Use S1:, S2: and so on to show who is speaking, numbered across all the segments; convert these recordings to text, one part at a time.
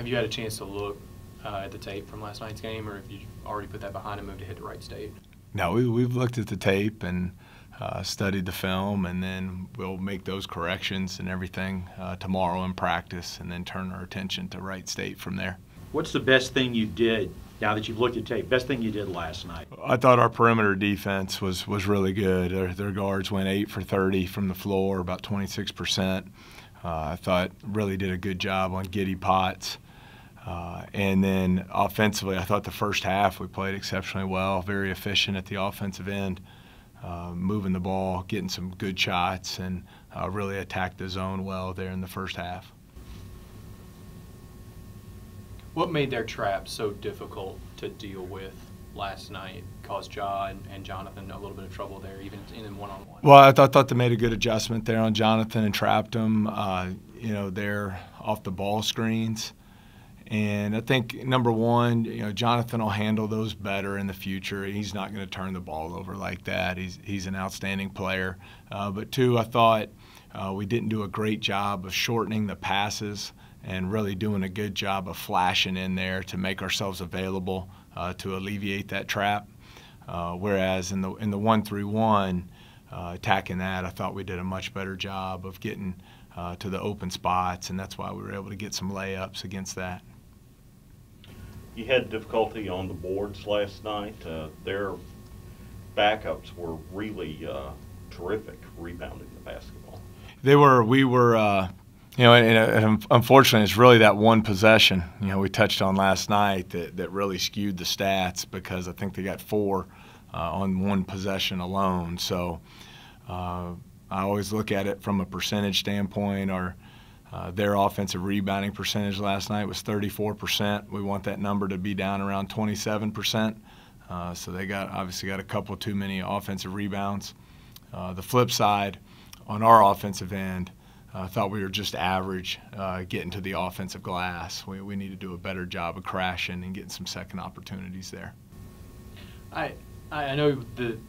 S1: Have you had a chance to look at the tape from last night's game, or have you already put that behind and moved ahead to Wright State?
S2: No, we've looked at the tape and studied the film, and then we'll make those corrections and everything tomorrow in practice, and then turn our attention to Wright State from there.
S3: What's the best thing you did now that you've looked at tape? Best thing you did last night?
S2: I thought our perimeter defense was really good. Their guards went 8 for 30 from the floor, about 26%. I thought really did a good job on Giddy Potts. And then offensively, I thought the first half we played exceptionally well, very efficient at the offensive end, moving the ball, getting some good shots, and really attacked the zone well there in the first half.
S1: What made their trap so difficult to deal with last night? Caused Ja and Jonathan a little bit of trouble there, even in one-on-one.
S2: Well, I thought they made a good adjustment there on Jonathan and trapped him. They're off the ball screens. And I think, number one, Jonathan will handle those better in the future. He's not going to turn the ball over like that. He's an outstanding player. But two, I thought we didn't do a great job of shortening the passes and really doing a good job of flashing in there to make ourselves available to alleviate that trap. Whereas in the 1-3-1, attacking that, I thought we did a much better job of getting to the open spots, and that's why we were able to get some layups against that.
S3: You had difficulty on the boards last night. Their backups were really terrific rebounding the basketball.
S2: They were. We were. And unfortunately, it's really that one possession. We touched on last night that really skewed the stats, because I think they got 4 on one possession alone. So I always look at it from a percentage standpoint. Their offensive rebounding percentage last night was 34%. We want that number to be down around 27%. So they obviously got a couple too many offensive rebounds. The flip side, on our offensive end, I thought we were just average getting to the offensive glass. We need to do a better job of crashing and getting some second opportunities there.
S1: I know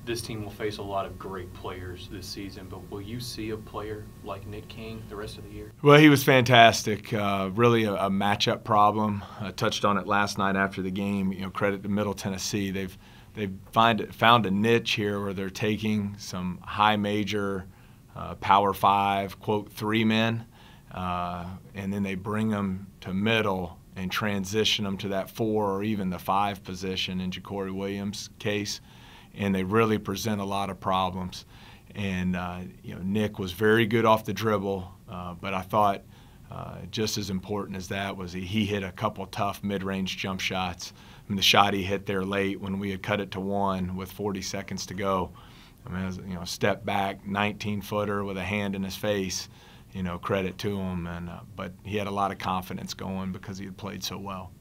S1: this team will face a lot of great players this season, but will you see a player like Nick King the rest of the year?
S2: Well, he was fantastic. Really a matchup problem. I touched on it last night after the game. Credit to Middle Tennessee. They've found a niche here where they're taking some high major Power 5, quote, 3 men, and then they bring them to middle and transition them to that 4 or even the 5 position in Ja'Cory Williams' case, and they really present a lot of problems. And Nick was very good off the dribble, but I thought just as important as that was he hit a couple tough mid-range jump shots. I mean, the shot he hit there late when we had cut it to 1 with 40 seconds to go. I mean, it was, step back, 19-footer with a hand in his face. Credit to him, but he had a lot of confidence going because he had played so well.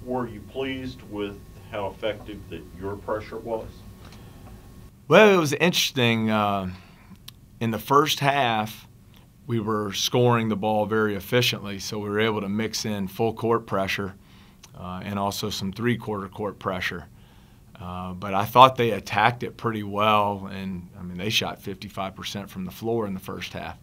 S3: Were you pleased with how effective that your pressure was?
S2: Well, it was interesting. In the first half, we were scoring the ball very efficiently, so we were able to mix in full court pressure and also some three-quarter court pressure. But I thought they attacked it pretty well, and I mean, they shot 55% from the floor in the first half.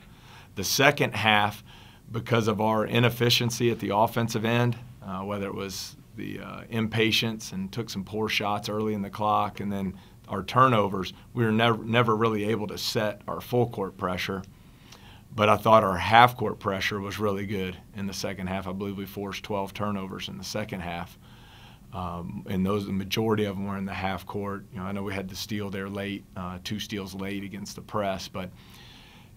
S2: The second half, because of our inefficiency at the offensive end, whether it was the impatience and took some poor shots early in the clock, and then our turnovers, we were never really able to set our full court pressure. But I thought our half court pressure was really good in the second half. I believe we forced 12 turnovers in the second half. And the majority of them were in the half court. I know we had the steal there late, 2 steals late against the press, but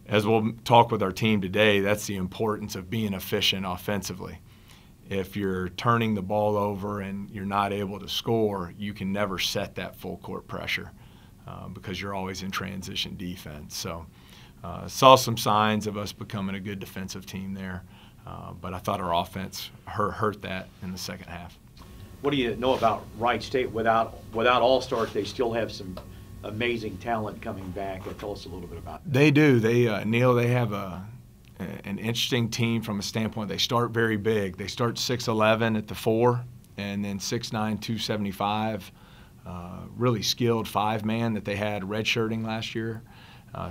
S2: as we'll talk with our team today, that's the importance of being efficient offensively. If you're turning the ball over and you're not able to score, you can never set that full court pressure because you're always in transition defense. So saw some signs of us becoming a good defensive team there, but I thought our offense hurt that in the second half.
S3: What do you know about Wright State? Without All-Stars, they still have some amazing talent coming back. Tell us a little bit about that.
S2: They do. Neil, they have an interesting team from a standpoint. They start very big. They start 6'11" at the 4, and then 6'9", 275. Really skilled 5-man that they had redshirting last year.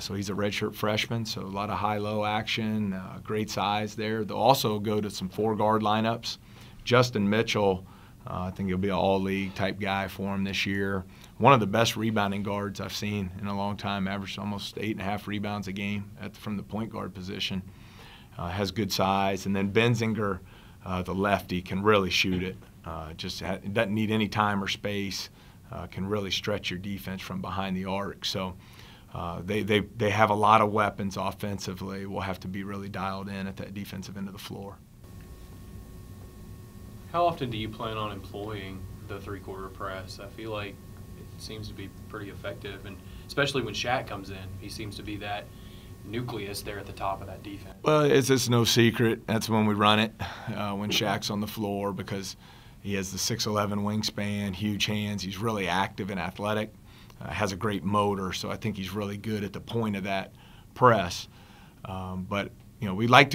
S2: So he's a redshirt freshman, so a lot of high-low action, great size there. They'll also go to some four-guard lineups. Justin Mitchell, I think he'll be an all-league type guy for him this year. One of the best rebounding guards I've seen in a long time, averaged almost 8.5 rebounds a game from the point guard position. Has good size. And then Benzinger, the lefty, can really shoot it. Doesn't need any time or space. Can really stretch your defense from behind the arc. So they have a lot of weapons offensively. We'll have to be really dialed in at that defensive end of the floor.
S1: How often do you plan on employing the three-quarter press? I feel like it seems to be pretty effective, and especially when Shaq comes in, he seems to be that nucleus there at the top of that defense.
S2: Well, it's no secret. That's when we run it, when Shaq's on the floor, because he has the 6'11" wingspan, huge hands. He's really active and athletic, has a great motor, so I think he's really good at the point of that press. But we like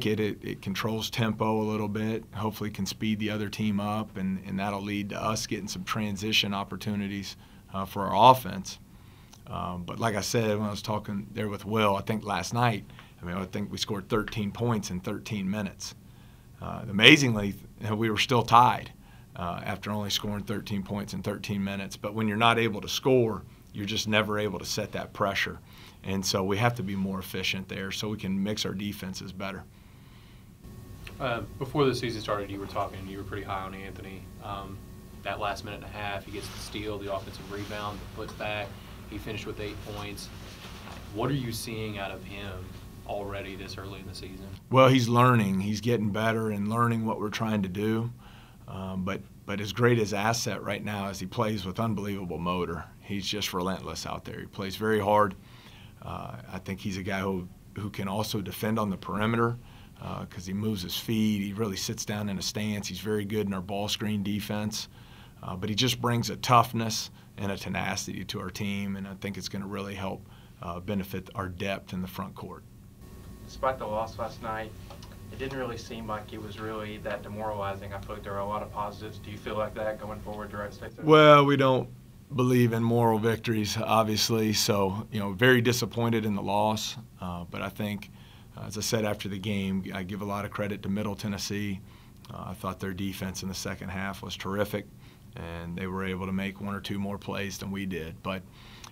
S2: it. It controls tempo a little bit. Hopefully can speed the other team up, and that'll lead to us getting some transition opportunities for our offense. But like I said, when I was talking there with Will, I think last night, I think we scored 13 points in 13 minutes. Amazingly, we were still tied after only scoring 13 points in 13 minutes. But when you're not able to score, you're just never able to set that pressure. And so we have to be more efficient there so we can mix our defenses better.
S1: Before the season started, you were pretty high on Anthony. That last minute and a half, he gets the steal, the offensive rebound, the puts back. He finished with 8 points. What are you seeing out of him already this early in the season?
S2: Well, he's learning. He's getting better and learning what we're trying to do. But as great as asset right now is he plays with unbelievable motor. He's just relentless out there. He plays very hard. I think he's a guy who can also defend on the perimeter because he moves his feet. He really sits down in a stance. He's very good in our ball screen defense. But he just brings a toughness and a tenacity to our team, and I think it's going to really help benefit our depth in the front court.
S4: Despite the loss last night, it didn't really seem like it was really that demoralizing. I feel like there were a lot of positives. Do you feel like that going forward to Wright State?
S2: Well, we don't believe in moral victories, obviously, so very disappointed in the loss. But I think, as I said after the game, I give a lot of credit to Middle Tennessee. I thought their defense in the second half was terrific, and they were able to make one or two more plays than we did. But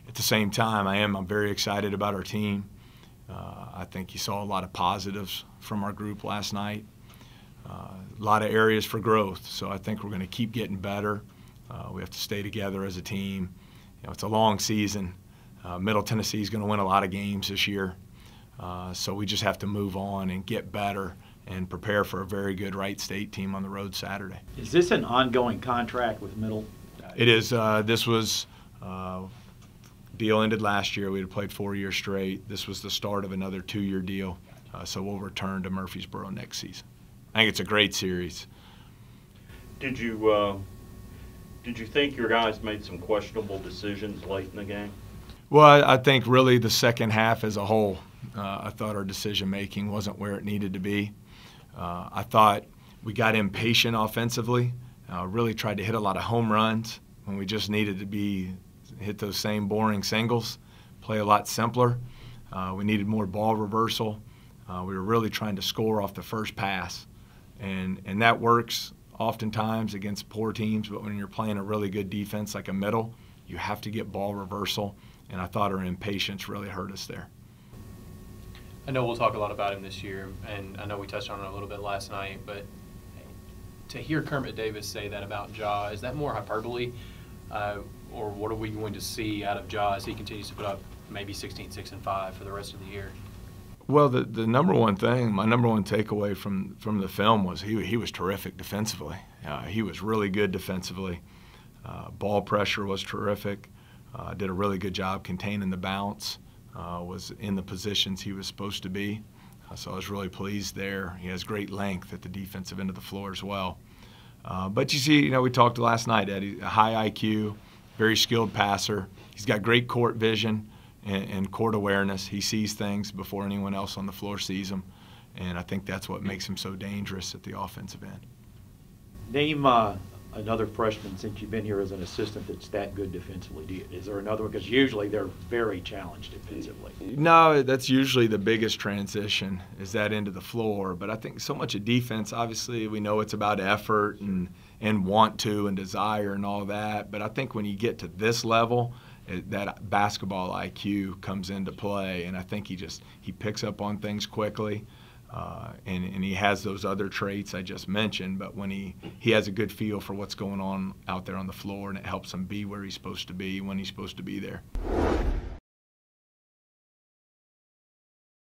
S2: at the same time, I'm very excited about our team. I think you saw a lot of positives from our group last night. A lot of areas for growth, so I think we're going to keep getting better. We have to stay together as a team. It's a long season. Middle Tennessee is going to win a lot of games this year, so we just have to move on and get better and prepare for a very good Wright State team on the road Saturday.
S5: Is this an ongoing contract with Middle?
S2: It is. This was deal ended last year. We had played 4 years straight. This was the start of another 2-year deal, so we'll return to Murfreesboro next season. I think it's a great series.
S3: Did you think your guys made some questionable decisions late in the game?
S2: Well, I think really the second half as a whole, I thought our decision-making wasn't where it needed to be. I thought we got impatient offensively, really tried to hit a lot of home runs when we just needed to hit those same boring singles, play a lot simpler. We needed more ball reversal. We were really trying to score off the first pass, and that works oftentimes against poor teams, but when you're playing a really good defense like a Middle, you have to get ball reversal, and I thought our impatience really hurt us there.
S1: I know we'll talk a lot about him this year, and I know we touched on it a little bit last night, but to hear Kermit Davis say that about Ja, is that more hyperbole, or what are we going to see out of Ja as he continues to put up maybe 16, 6, and 5 for the rest of the year?
S2: Well, the number one thing, my number one takeaway from the film was he was terrific defensively. He was really good defensively. Ball pressure was terrific. Did a really good job containing the bounce. Was in the positions he was supposed to be. So I was really pleased there. He has great length at the defensive end of the floor as well. But you see, we talked last night, Eddie, a high IQ, very skilled passer. He's got great court vision and court awareness. He sees things before anyone else on the floor sees them, and I think that's what makes him so dangerous at the offensive end.
S5: Name another freshman since you've been here as an assistant that's that good defensively? Is there another one? Because usually they're very challenged defensively.
S2: No, that's usually the biggest transition, is that into the floor. But I think so much of defense, obviously, we know it's about effort and want to and desire and all that. But I think when you get to this level, that basketball IQ comes into play. And I think he picks up on things quickly. And he has those other traits I just mentioned, but when he has a good feel for what's going on out there on the floor, and it helps him be where he's supposed to be when he's supposed to be there.